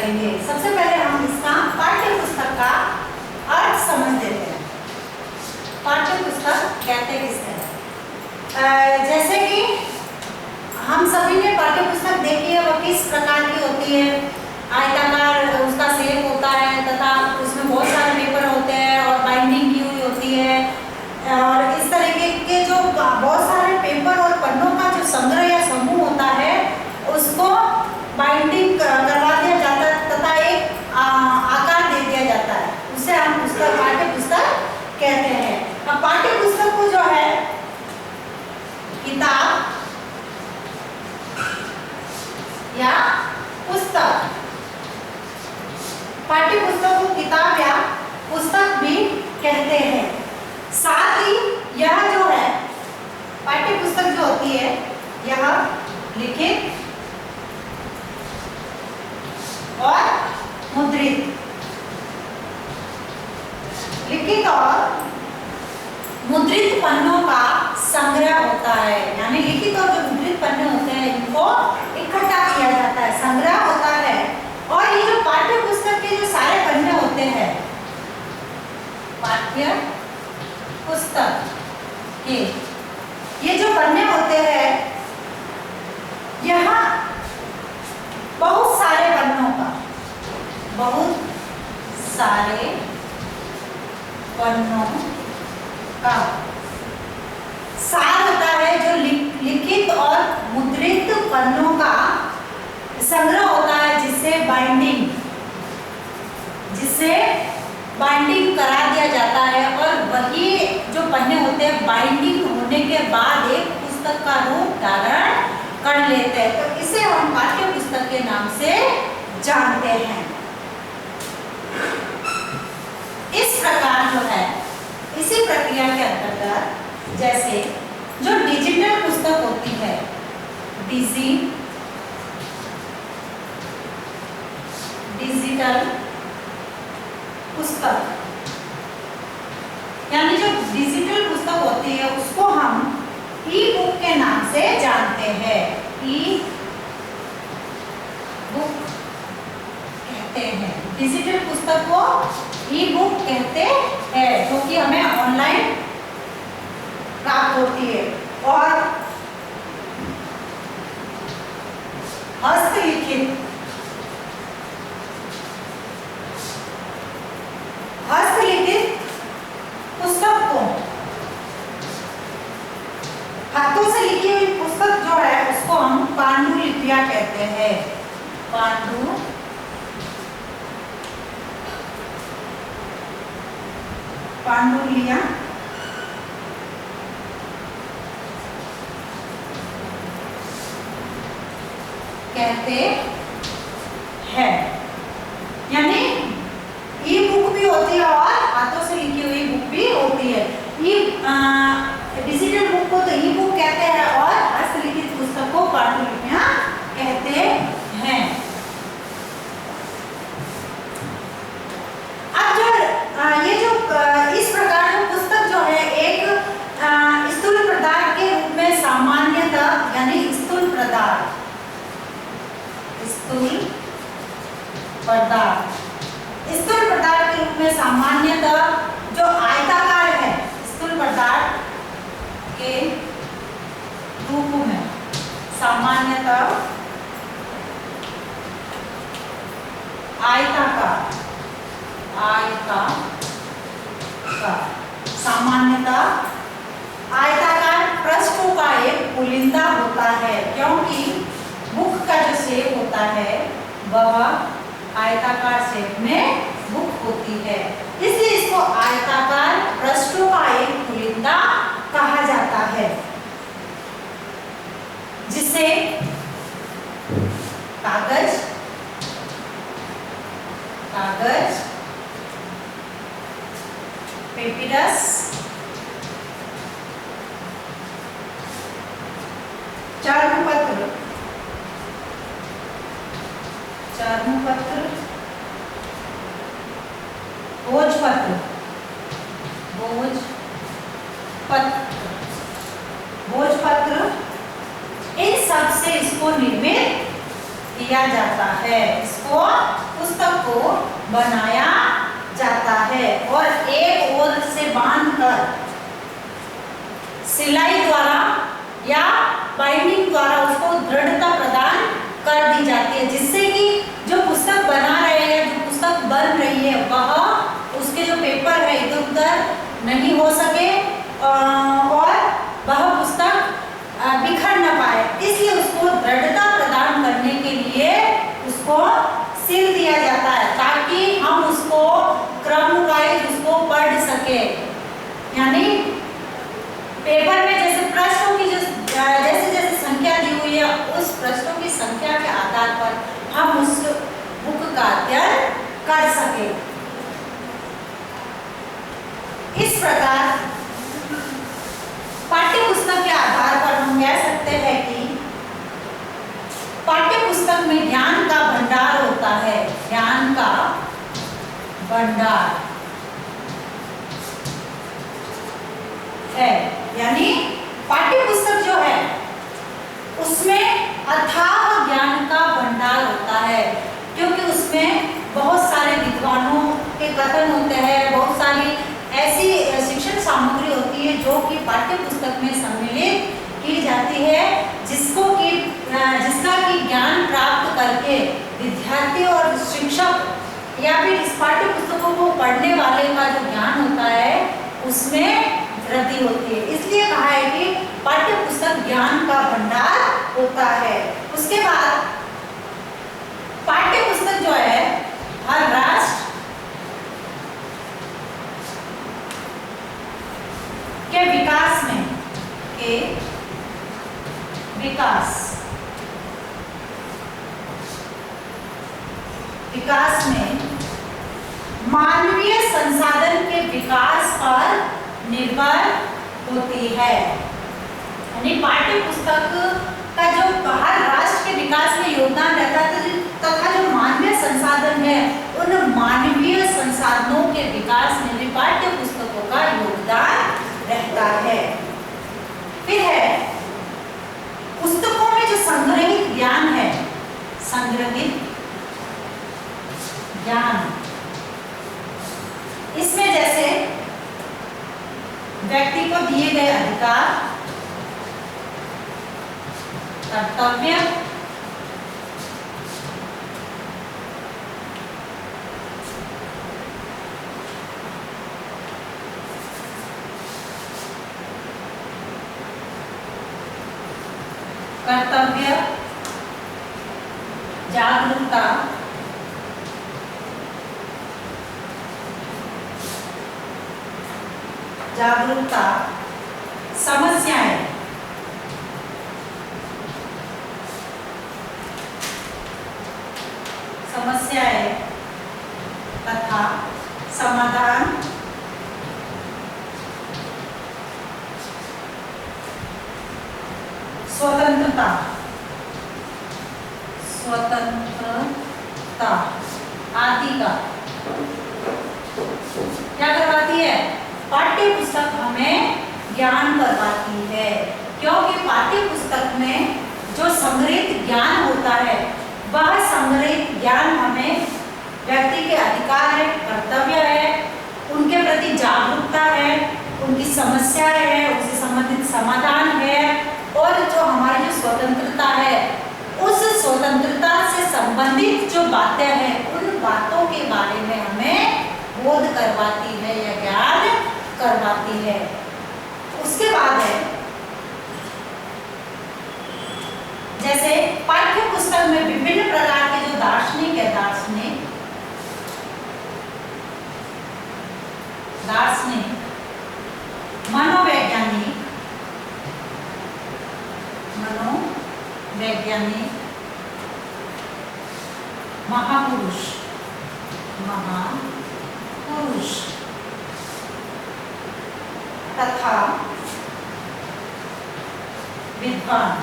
करेंगे। सबसे पहले हम इसका पाठ्य पुस्तक का अर्थ समझ लेते हैं। पाठ्य पुस्तक कहते किससे हैं? जैसे कि हम सभी ने पाठ्य पुस्तक देखी है, वह किस प्रकार की होती है। आयताकार उसका शेप होता है तथा उसमें बहुत सारे पेपर होते हैं और बाइंडिंग की हुई होती है, और इस तरीके के जो बहुत सारे पेपर और पन्नों का जो संग्रह या समूह होता है उसको बाइंडिंग करवा दिया जाता है तथा एक आकार दे दिया जाता है, उसे हम पुस्तक पाठ्य पुस्तक कहते हैं। अब पाठ्य पुस्तक को जो है किताब या पुस्तक, पाठ्य पुस्तक को किताब या पुस्तक भी कहते हैं। साथ ही यह जो है पाठ्य पुस्तक जो होती है यह लिखित और मुद्रित, लिखित और मुद्रित पन्नों का संग्रह होता है। यानी लिखित और जो मुद्रित पन्ने होते हैं इनको इकट्ठा किया जाता है, संग्रह होता है। और ये जो पाठ्य पुस्तक के जो सारे पन्ने होते हैं, पाठ्य पुस्तक के ये जो पन्ने होते हैं, यहाँ बहुत सारे पन्नों का, बहुत सारे पन्नों का सार होता है। जो लिखित और मुद्रित पन्नों का संग्रह होता है, जिससे बाइंडिंग करा दिया जाता है, और वही जो पन्ने होते हैं बाइंडिंग होने के बाद एक पुस्तक का रूप धारण कर लेते हैं। तो इसे हम पाठ्य पुस्तक के नाम से जानते हैं। इस प्रकार जो है इसी प्रक्रिया के अंतर्गत जैसे जो डिजिटल पुस्तक होती है, डिजिटल पुस्तक, यानी जो डिजिटल पुस्तक होती है उसको हम ई बुक के नाम से जानते हैं। ई बुक कहते हैं, डिजिटल पुस्तक को ई बुक कहते हैं, क्योंकि हमें ऑनलाइन प्राप्त होती है। और हस्तलिखित पुस्तक को, हाथों से लिखी हुई पुस्तक जो है उसको हम पांडुलिपियां कहते हैं। पांडुलियां कहते हैं। यानी ई बुक भी होती है और हाथों से लिखी हुई बुक भी होती है। डिजिटल बुक को तो ई बुक कहते हैं और हस्तलिखित पुस्तक को पांडुलिपियां कहते हैं। अब जो ये जो इस प्रकार की पुस्तक जो है एक स्थूल पदार्थ के रूप में सामान्यतः, यानी स्थूल पदार्थ के रूप में सामान्यतः जो आयताकार है, स्थूल पदार्थ के रूप में सामान्यतः आयताकार पृष्ठों का एक पुलिंदा होता है, क्योंकि बुक का जो शेप होता है वह आयताकार शेप में बुक होती है, इसलिए इसको आयताकार पृष्ठों का एक पुलिंदा कहा जाता है, जिसे कागज पेपिरस, चर्मपत्र, भोजपत्र, इन सब से इसको निर्मित किया जाता है, इसको पुस्तक को बनाया जाता है और एक ओर से बांधकर सिलाई द्वारा या बाइंडिंग द्वारा उसको दृढ़ता प्रदान कर दी जाती है, जिससे कि जो पुस्तक बना रहे हैं, जो पुस्तक बन रही है, वह उसके जो पेपर है इधर उधर नहीं हो सके और वह पुस्तक बिखर न पाए, इसलिए उसको दृढ़ता प्रदान करने के लिए उसको सिल दिया जाता है, ताकि हम उसको क्रम वाइज उसको पढ़ सके। यानी पेपर में जैसे प्रश्नों की जैसे जैसे संख्या दी हुई है, उस प्रश्नों की संख्या के आधार पर हम उस बुक का अध्ययन कर सके। इस प्रकार पाठ्य पुस्तक के आधार पर हम कह सकते हैं कि पाठ्य पुस्तक में ज्ञान का भंडार होता है, ज्ञान का भंडार है। यानी पाठ्य पुस्तक जो है उसमें अथाह ज्ञान का भंडार होता है, क्योंकि उसमें बहुत सारे विद्वानों के कथन होते हैं, बहुत सारी ऐसी शिक्षण सामग्री होती है जो कि पाठ्य पुस्तक में सम्मिलित की जाती है, जिसका कि ज्ञान प्राप्त करके विद्यार्थी और शिक्षक या फिर इस पाठ्य पुस्तकों को पढ़ने वाले का जो ज्ञान होता है उसमें वृद्धि होती है। इसलिए कहा है कि पाठ्य पुस्तक ज्ञान का भंडार होता है। उसके बाद पाठ्य पुस्तक जो है हर राष्ट्र के विकास में मानवीय संसाधन के विकास पर निर्भर होती है। यानी पाठ्य पुस्तक का जो हर राष्ट्र के विकास में योगदान रहता है, तथा जो मानवीय संसाधन है उन मानवीय संसाधनों के विकास में भी पाठ्य पुस्तकों का योगदान रहता है। फिर है पुस्तकों में जो संग्रहित ज्ञान है, संग्रहित ज्ञान, इसमें जैसे व्यक्ति को दिए गए अधिकार, कर्तव्य, जागरूकता, समस्याएं, तथा समाधान, स्वतंत्रता आदि का क्या करवाती है? पाठ्य पुस्तक हमें ज्ञान करवाती है, क्योंकि पाठ्य पुस्तक में जो संग्रहित ज्ञान होता है वह संग्रहित ज्ञान हमें व्यक्ति के अधिकार है, कर्तव्य है, उनके प्रति जागरूकता है, उनकी समस्याएं है, उससे संबंधित समाधान है, और जो हमारी जो स्वतंत्रता है उस स्वतंत्रता से संबंधित जो बातें हैं उन बातों के बारे में हमें बोध करवाती है या ज्ञान करवाती है। उसके बाद है जैसे पाठ्य पुस्तक में विभिन्न प्रकार के जो दार्शनिक है, दार्शनिक, मनोवैज्ञानिक, महापुरुष तथा विद्वान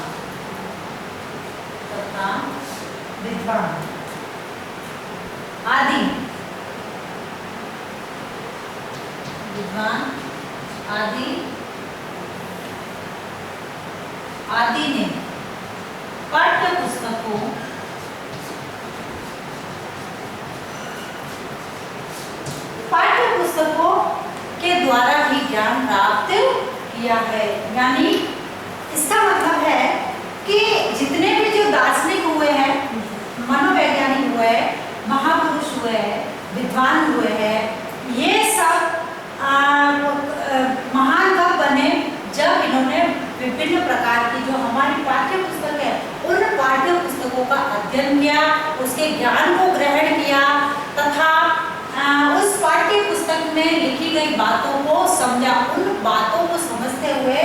आदि ने पाठ्य पुस्तकों के द्वारा ही ज्ञान प्राप्त किया है। यानी इसका मतलब है कि जितने भी जो दार्शनिक हुए हैं, मनोवैज्ञानिक हुए, महापुरुष हुए, विद्वान हुए हैं, ये सब महान कब बने? जब इन्होंने विभिन्न प्रकार की जो हमारी पाठ्य पुस्तक है उन पाठ्य पुस्तकों का अध्ययन किया, उसके ज्ञान को ग्रहण किया तथा उस पाठ्य पुस्तक में लिखी गई बातों को समझा, उन बातों को समझते हुए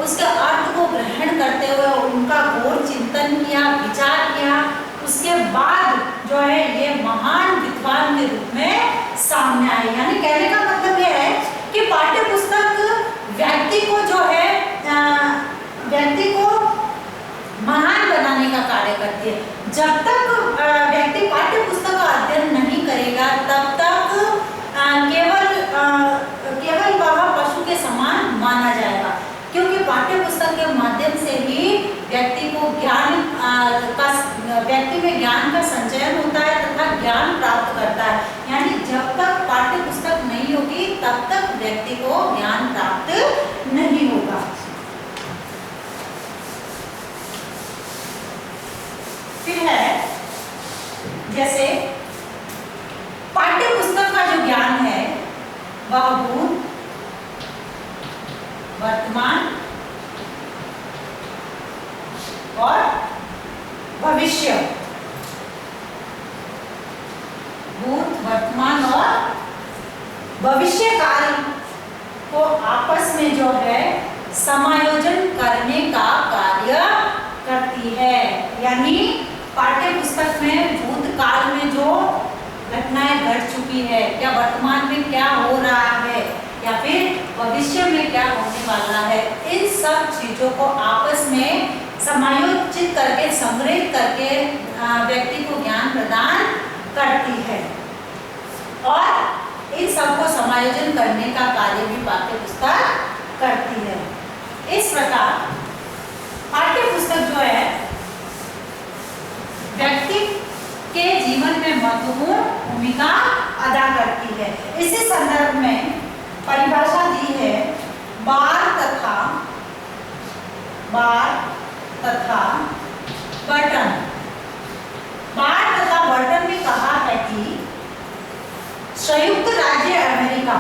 उसके अर्थ को ग्रहण करते हुए उनका घोर चिंतन किया, विचार किया, उसके बाद जो है ये महान विद्वान के रूप में सामने आए। यानी कहने का मतलब यह है कि पाठ्य पुस्तक व्यक्ति को जो है व्यक्ति को महान बनाने का कार्य करती है। जब तक व्यक्ति पाठ्य पुस्तक का अध्ययन नहीं करेगा तब तक केवल वह पशु के समान माना जाएगा, क्योंकि पाठ्य पुस्तक के माध्यम से ही व्यक्ति को व्यक्ति में ज्ञान का संचयन होता है तथा ज्ञान प्राप्त करता है। यानी जब तक पाठ्य पुस्तक नहीं होगी तब तक व्यक्ति को ज्ञान प्राप्त नहीं होगा। फिर है जैसे पाठ्य पुस्तक का जो ज्ञान है वह भूत, वर्तमान और भविष्य, भूत, वर्तमान और भविष्य काल को आपस में जो है समायोजन करने का कार्य करती है। यानी पाठ्य पुस्तक में भूतकाल में जो घटनाएं घट चुकी है या वर्तमान में क्या हो रहा है या फिर भविष्य में क्या होने वाला है, इन सब चीजों को आपस में समायोजित करके, संग्रहित करके व्यक्ति को ज्ञान प्रदान करती है और इन सबको समायोजन करने का कार्य भी पाठ्य पुस्तक करती है। इस प्रकार पाठ्य पुस्तक जो है व्यक्ति के जीवन में महत्वपूर्ण भूमिका अदा करती है। इसी संदर्भ में परिभाषा दी है बार तथा बर्टन। बार तथा बर्टन ने कहा है कि संयुक्त राज्य अमेरिका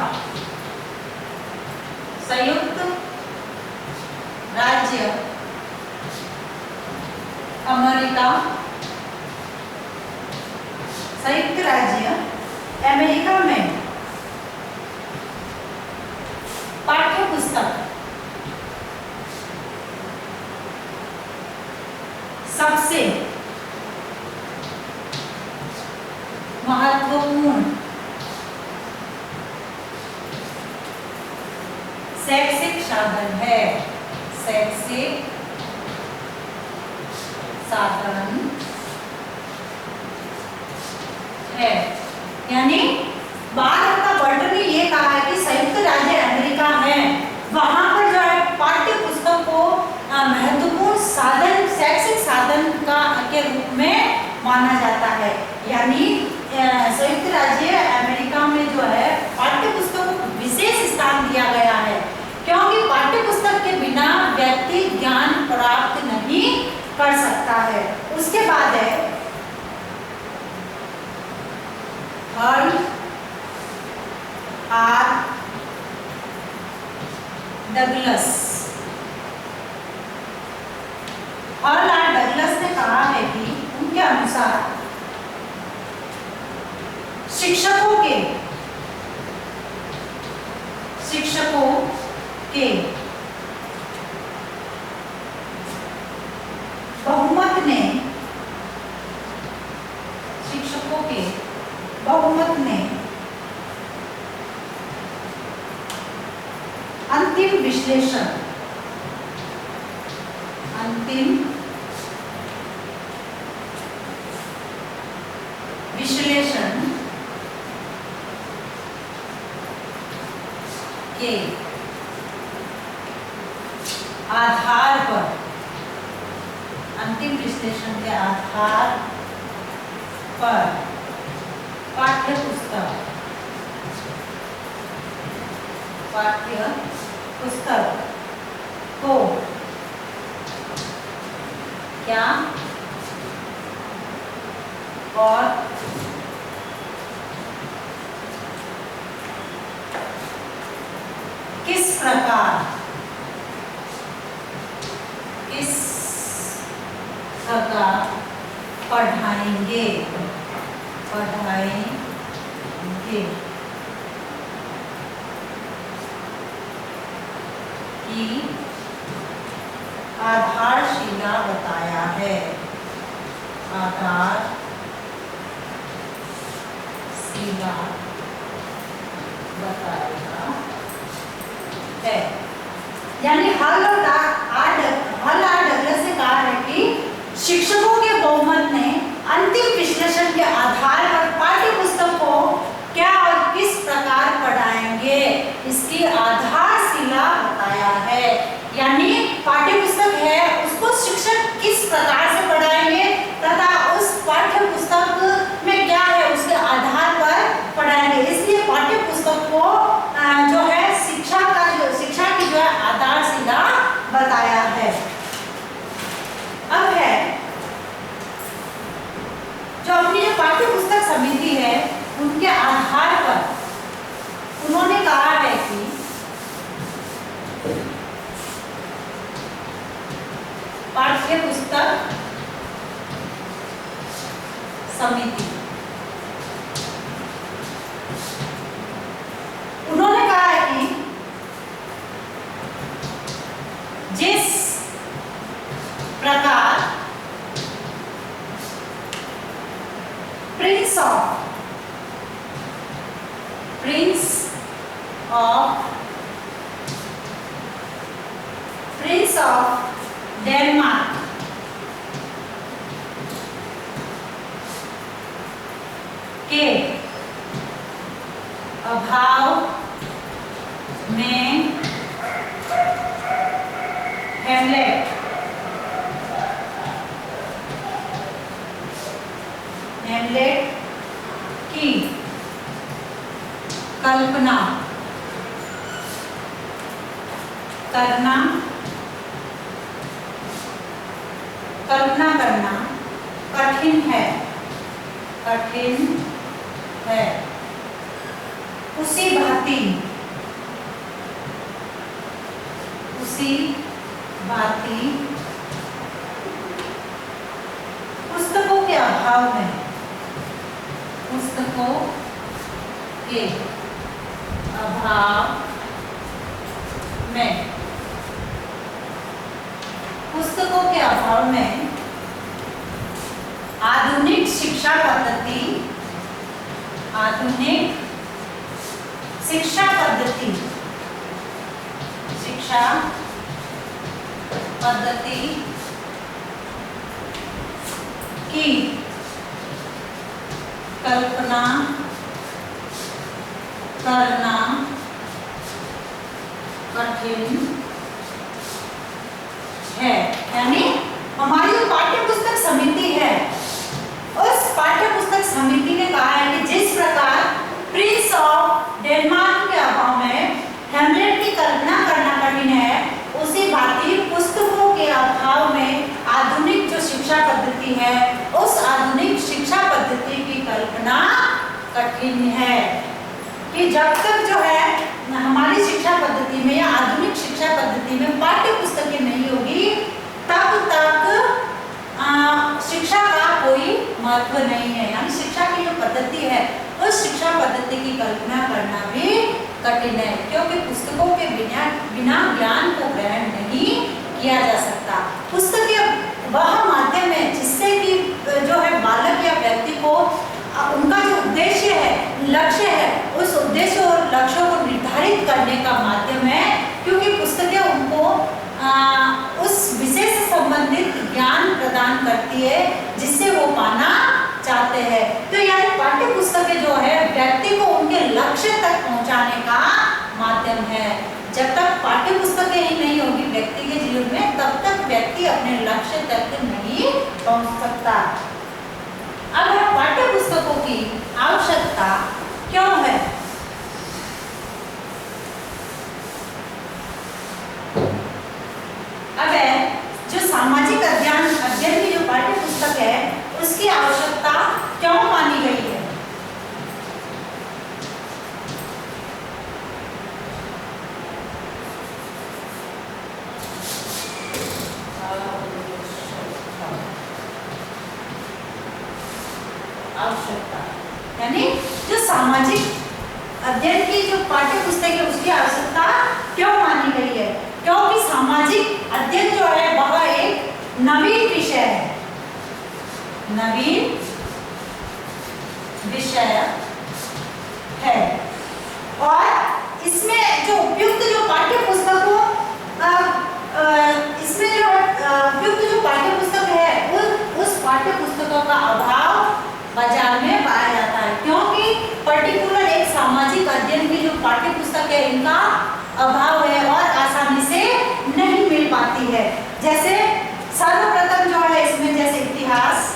संयुक्त राज्य अमेरिका में पाठ्य पुस्तक सबसे महत्वपूर्ण शैक्षिक साधन है। शैक्षिक साधन है। यानी भारत का बर्टन ने ये कहा है कि संयुक्त राज्य अमेरिका है, वहां पर जो है पाठ्य पुस्तक को महत्वपूर्ण साधन, शैक्षिक साधन के रूप में माना जाता है। यानी संयुक्त राज्य अमेरिका में जो है पाठ्य पुस्तकों को विशेष स्थान दिया गया है, क्योंकि पाठ्य पुस्तक के बिना व्यक्ति ज्ञान प्राप्त नहीं कर सकता है। उसके बाद है Hurl R Douglas. Hurl R Douglas ने कहा है कि उनके अनुसार शिक्षकों के बहुमत ने अंतिम विश्लेषण के आधार पर, अंतिम विश्लेषण के आधार पर पाठ्य पुस्तक पाठ्य पुस्तक को क्या और किस प्रकार पढ़ाएंगे की आधारशिला बताया है। आधारशिला बताया है। यानी हल आर डगलस से कहा है कि शिक्षकों के बहुमत ने अंतिम विश्लेषण के आधार पर पाठ्य पुस्तक को क्या और किस प्रकार पढ़ाएंगे इसकी आधारशिला बताया है। यानी पाठ्य पुस्तक है उसको शिक्षक किस प्रकार से पढ़ाएंगे तथा उस पाठ्य पुस्तक में क्या है उसके आधार पर पढ़ाएंगे। इसलिए पाठ्य पुस्तक को जो है शिक्षा की जो है आधारशिला बताया है। अब है जो अपनी जो पाठ्य पुस्तक समिति है उनके आधार पर उन्होंने कहा है कि पाठ्य पुस्तक समिति उन्होंने कहा है कि जिस प्रकार प्रिंस ऑफ डेनमार्क के अभाव में हेमलेट की कल्पना करना कठिन है उसी भांति पुस्तकों के अभाव में पुस्तकों के अभाव में आधुनिक शिक्षा पद्धति की कल्पना करना कठिन है। यानी हमारी जो पाठ्य पुस्तक समिति है उस पाठ्य पुस्तक समिति ने कहा है कि जिस प्रकार प्रिंस ऑफ डेनमार्क के अभाव में हेमलेट की कल्पना करना कठिन है उसी भांति पुस्तकों के अभाव में आधुनिक जो शिक्षा पद्धति है उस आधुनिक शिक्षा पद्धति की कल्पना कठिन है। कि जब तक जो है हमारी शिक्षा पद्धति में या आधुनिक शिक्षा पद्धति में पाठ्य पुस्तकें नहीं होगी तब तक शिक्षा का कोई महत्व नहीं है। यानी शिक्षा की जो पद्धति है उस शिक्षा पद्धति की कल्पना करना भी कठिन है क्योंकि पुस्तकों के बिना ज्ञान को ग्रहण नहीं किया जा सकता। पुस्तकें वह माध्यम है जिससे कि जो है बालक या व्यक्ति को उनका जो उद्देश्य है लक्ष्य है उस उद्देश्य और लक्ष्यों को निर्धारित करने का माध्यम है क्योंकि पुस्तकें उनको उस विषय से संबंधित ज्ञान प्रदान करती है जिससे वो पाना चाहते हैं। तो यानी पाठ्य पुस्तकें जो है व्यक्ति को उनके लक्ष्य तक पहुंचाने का माध्यम है। जब तक पाठ्य पुस्तकें ही नहीं होगी व्यक्ति के जीवन में तब तक व्यक्ति अपने लक्ष्य तक नहीं पहुंच सकता। अब पाठ्य पुस्तकों की आवश्यकता क्यों है? यानी जो सामाजिक अध्ययन की जो पाठ्य पुस्तक है उसकी आवश्यकता क्यों मानी गई है? क्योंकि सामाजिक अध्ययन जो है वह एक नवीन विषय है, नवीन विषय है और इसमें जो उपयुक्त जो पाठ्य पुस्तकों इसमें जो उपयुक्त जो पाठ्य पुस्तक है उस पाठ्य पुस्तकों का अभाव बाजार में पाया जाता है, क्योंकि पर्टिकुलर एक सामाजिक अध्ययन की जो पाठ्य पुस्तक है इनका अभाव है और आसानी से नहीं मिल पाती है। जैसे सर्वप्रथम जो है इसमें जैसे इतिहास,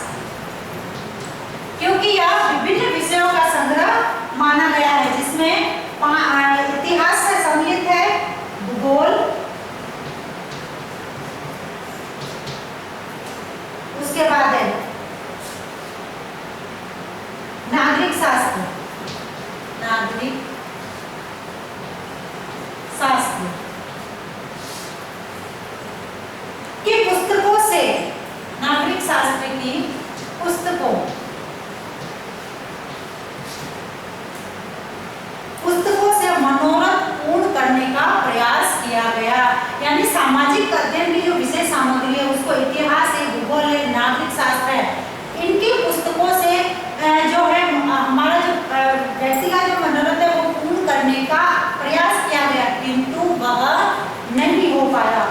क्योंकि यह विभिन्न विषयों का संग्रह माना गया है, जिसमें इतिहास से सम्मिलित है भूगोल, उसके बाद है नागरिक शास्त्र, नागरिक शास्त्र की पुस्तकों से, नागरिक शास्त्र की पुस्तकों से मनोरथ पूर्ण करने का प्रयास किया गया। यानी सामाजिक अध्ययन की जो विषय सामग्री है उसको इतिहास है, भूगोल है, नागरिक शास्त्र है, इनकी पुस्तकों से जो है हमारा जो व्यक्ति का जो मनोरथ है वो पूर्ण करने का प्रयास किया गया, किंतु वह नहीं हो पाया।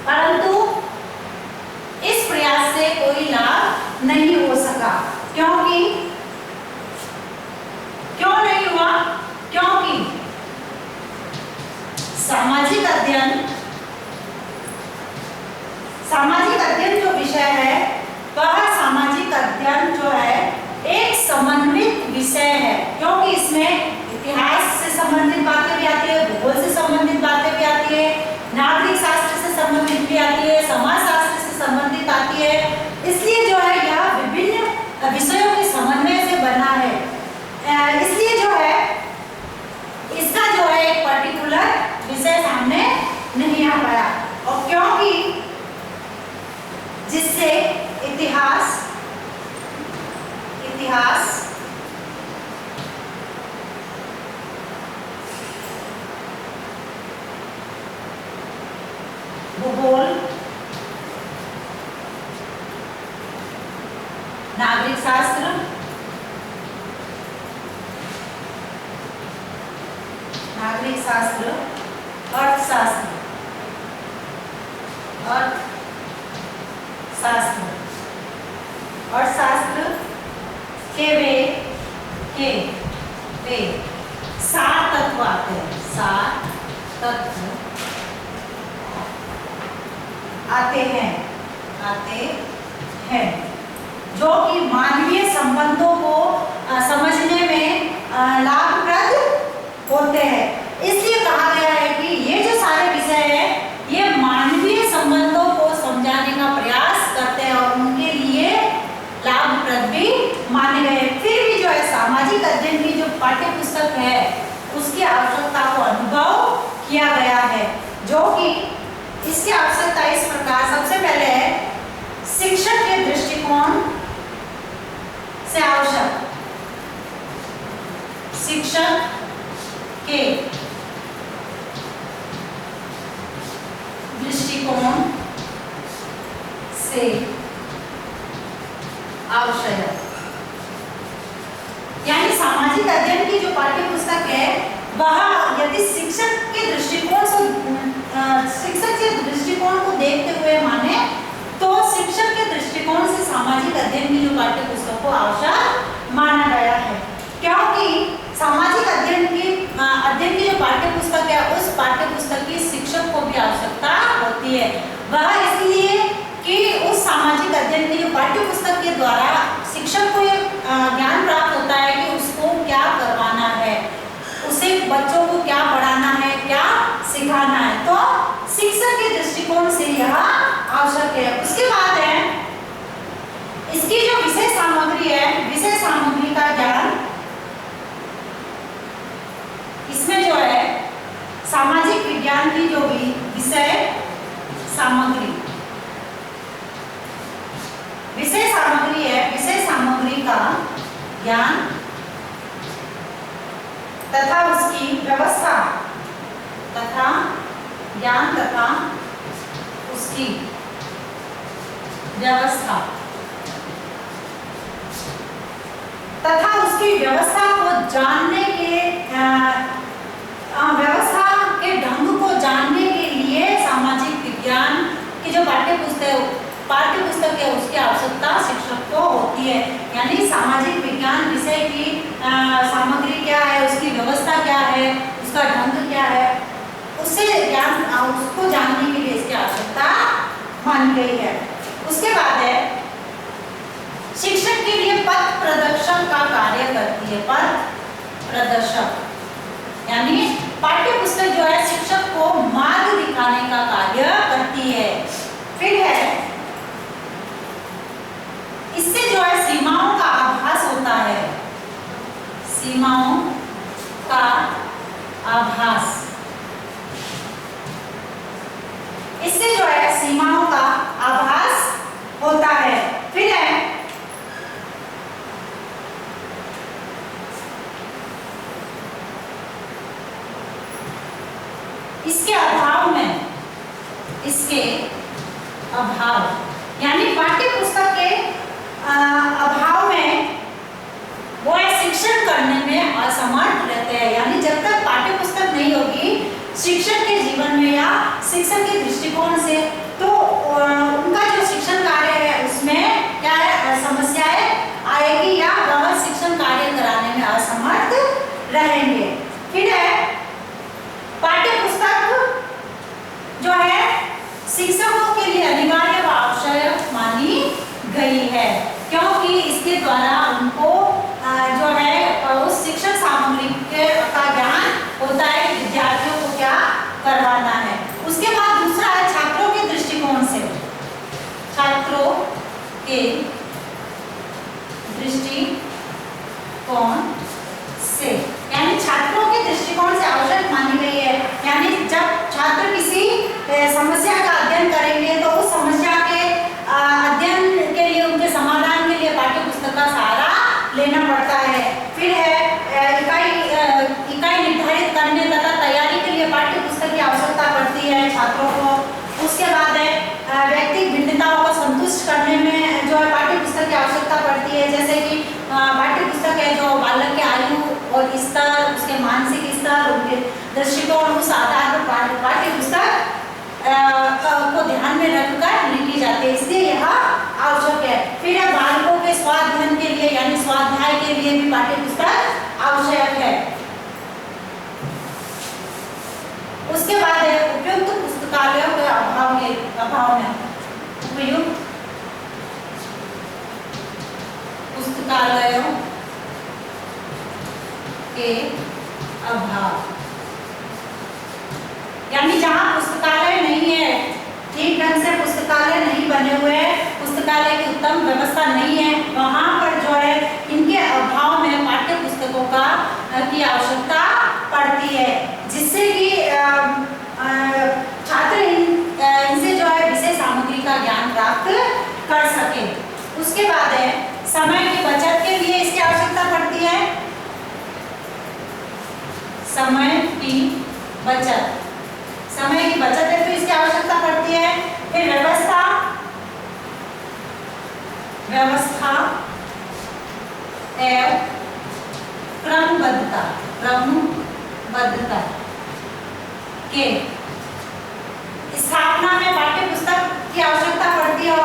परंतु इस प्रयास से कोई लाभ नहीं हो सका। क्यों नहीं हुआ? क्योंकि सामाजिक अध्ययन जो विषय है वह सामाजिक अध्ययन जो है एक समन्वित विषय है, क्योंकि इसमें इतिहास से संबंधित बातें भी आती है, भूगोल से संबंधित बातें भी आती है, नागरिक शास्त्र से संबंधित भी आती है, समाज शास्त्र से संबंधित आती है। इसलिए जो है यह विभिन्न विषयों के समन्वय से बना है। इसलिए जो है इसका जो है एक पर्टिकुलर विषय सामने नहीं आ पाया, और क्योंकि जिससे इतिहास भूगोल, नागरिक शास्त्र, अर्थशास्त्र के वे 7 तत्व आते हैं, 7 तत्व आते हैं जो कि मानवीय संबंधों को समझने में लाभप्रद होते हैं। इसलिए कहा गया है कि ये जो सारे विषय हैं ये मानवीय संबंधों को समझाने का प्रयास करते हैं और उनके लिए लाभप्रद भी माने गए। फिर भी जो है सामाजिक अध्ययन की जो पाठ्य पुस्तक है उसकी आवश्यकता को अनुभव किया गया है, जो कि इसकी आवश्यकता इस प्रकार सबसे पहले है शिक्षक के दृष्टिकोण से आवश्यक, शिक्षक के दृष्टिकोण से आवश्यक, यानी सामाजिक अध्ययन की जो पाठ्य पुस्तक है वह यदि शिक्षक के दृष्टिकोण को देखते हुए माने तो शिक्षक के दृष्टिकोण से सामाजिक अध्ययन की जो पाठ्य पुस्तक को आवश्यक माना गया है। क्योंकि सामाजिक अध्ययन की जो पाठ्य पुस्तक है उस पाठ्य पुस्तक की शिक्षक को भी आवश्यकता होती है। वह इसलिए कि उस सामाजिक अध्ययन की जो पाठ्य पुस्तक के द्वारा शिक्षक को यह ज्ञान प्राप्त होता है कि उसको क्या करवाना है, उसे बच्चों को क्या पढ़ाना है, क्या सिखाना है, तो शिक्षक के दृष्टिकोण से यह आवश्यक है। उसके बाद है इसकी जो विषय सामग्री है, विषय सामग्री का ज्ञान, इसमें जो है सामाजिक विज्ञान की जो भी विषय सामग्री है, विषय सामग्री का ज्ञान तथा उसकी व्यवस्था तथा ज्ञान तथा उसकी व्यवस्था तथा उसकी व्यवस्था को जानने के व्यवस्था के ढंग को जानने के लिए सामाजिक विज्ञान की जो पाठ्य पुस्तक है उसकी आवश्यकता शिक्षक को होती है। यानी सामाजिक विज्ञान विषय की सामग्री क्या है, उसकी व्यवस्था क्या है, उसका ढंग क्या है, उससे ज्ञान उसको जानने के लिए इसकी आवश्यकता मानी गई है। उसके बाद है शिक्षक के लिए पथ प्रदर्शक का कार्य करती है। पथ प्रदर्शक यानी पाठ्य पुस्तक जो है शिक्षक को मार्ग दिखाने का कार्य करती है। फिर है इससे जो है सीमाओं का आभास होता है। सीमाओं का आभास, इससे जो है सीमाओं का आभास होता है। फिर है इसके अभाव यानी पाठ्य पुस्तक के अभाव में वो शिक्षण करने में असमर्थ रहते हैं। यानी जब तक पाठ्य पुस्तक नहीं होगी शिक्षक के जीवन में या शिक्षक के दृष्टिकोण से, तो उनका जो शिक्षण कार्य है उसमें क्या है समस्याएं आएगी या वह शिक्षण कार्य कराने में असमर्थ रहेंगे। फिर है पाठ्य पुस्तक जो है शिक्षकों के लिए अनिवार्य व आवश्यक मानी गई है, क्योंकि इसके द्वारा उनको जो है उस शिक्षण सामग्री का ज्ञान होता है कि विद्यार्थियों को क्या करवाना है। उसके बाद दूसरा है छात्रों के दृष्टिकोण से। छात्रों के दृष्टिकोण से यानी छात्रों के दृष्टिकोण से आवश्यक मानी गई है। यानी जब छात्र किसी समस्या का अध्ययन करेंगे तो उस समस्या के अध्ययन के लिए, उनके समाधान के लिए पाठ्य पुस्तक का सहारा लेना पड़ता है। फिर है इकाई निर्धारित करने तथा तैयारी के लिए पाठ्य पुस्तक की आवश्यकता पड़ती है छात्रों को। उसके बाद है व्यक्तिगत भिन्नताओं को संतुष्ट करने में जो है पाठ्य पुस्तक की आवश्यकता पड़ती है। जैसे कि पाठ्य पुस्तक है जो बालक के आयु और स्तर, उसके मानसिक स्तर, उनके दृष्टिकोण, उस आधार पर पाठ्य पुस्तक को ध्यान में रखकर लिखी जाती है, इसलिए यह आवश्यक है। फिर है बालकों के स्वाध्ययन के लिए यानी स्वाध्याय के लिए भी पाठ्य पुस्तक आवश्यक है। उसके बाद है उपयुक्त पुस्तकालयों के अभाव में उपयुक्त पुस्तकालयों के अभाव यानी जहाँ पुस्तकालय नहीं है, ठीक ढंग से पुस्तकालय नहीं बने हुए, पुस्तकालय की उत्तम व्यवस्था नहीं है, वहाँ पर जो है इनके अभाव में पाठ्य पुस्तकों की आवश्यकता पड़ती है, जिससे कि छात्र इनसे जो है विषय सामग्री का ज्ञान प्राप्त कर सके। उसके बाद है समय की बचत के लिए इसकी आवश्यकता पड़ती है। समय की बचत है तो इसकी आवश्यकता पड़ती है। फिर व्यवस्था एवं क्रमबद्धता के स्थापना में पाठ्य पुस्तक की आवश्यकता पड़ती है और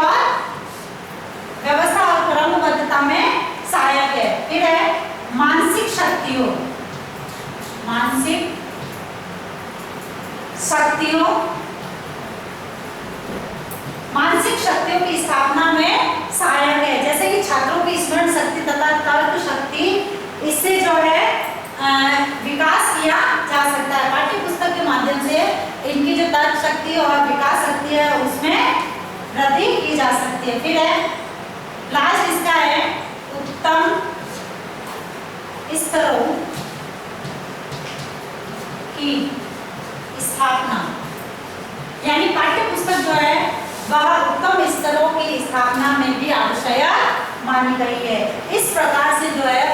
व्यवस्था और क्रमबद्धता में सहायक है। फिर है मानसिक शक्तियों की स्थापना में सहायक है। जैसे कि छात्रों की स्मरण शक्ति तथा तर्क शक्ति, इससे जो है विकास किया जा सकता है। पाठ्य पुस्तक के माध्यम से इनकी जो तर्क शक्ति और विकास शक्ति है उसमें वृद्धि की जा सकती है। फिर है लास्ट इसका है उत्तम स्तरों की स्थापना, यानी पाठ्य पुस्तक जो है वह उत्तम स्तरों की स्थापना में भी आवश्यक मानी गई है। इस प्रकार से जो है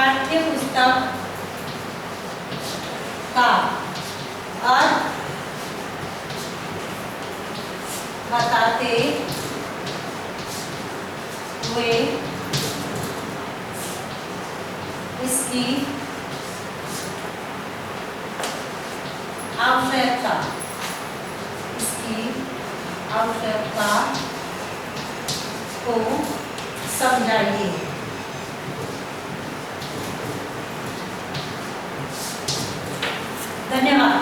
पाठ्य पुस्तक का अर्थ बताते हुए इसकी आवश्यकता को समझाइए। धन्यवाद।